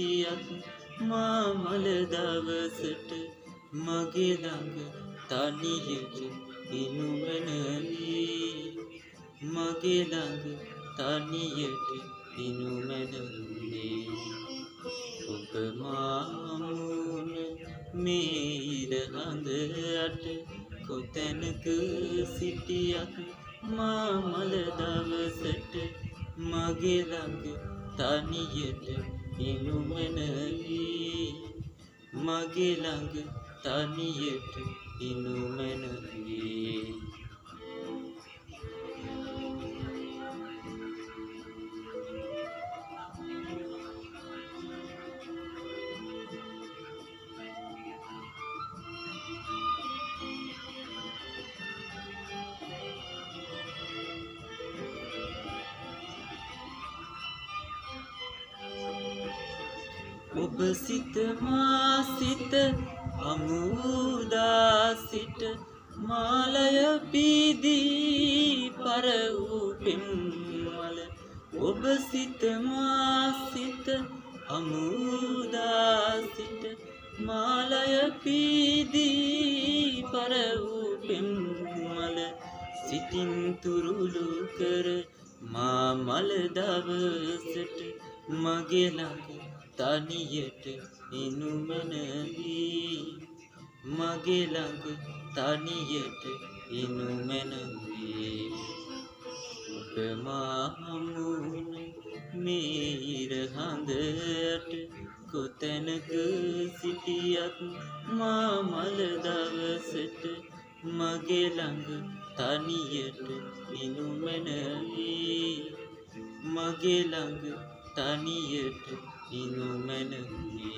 සිටියත් මා මල දවසට මගේ ළඟ තනියට ඉනුමැනවි මගේ ළඟ තනියට ඉනුමැනවි ඔබ මාමුණ මේ ඉර හඳ යට කොතැනක සිටියත් මා මල දවසට මගේ ළඟ තනියට ඉනුමැනවි මගේ ළඟ තනියට ඉනුමැනවි ඔබ සිත මා සිත අමුදා සිට මාලය පීදී පර වූ පෙම්වල ඔබ සිත මා සිත අමුදා සිට මාලය පීදී පර වූ පෙම්වල සිතින් තුරුළු කර මා මල දවසට මගේ ළඟ තනියට ඉනුමැනවි මගේ ළඟ තනියට ඉනුමැනවි ඔබ මා හමුුණ මේ ඉර හඳට කොතැනක සිටියත් මා මල දවසට මගේ ළඟ තනියට ඉනුමැනවි මගේ ළඟ තනියට ඉනුමැනවි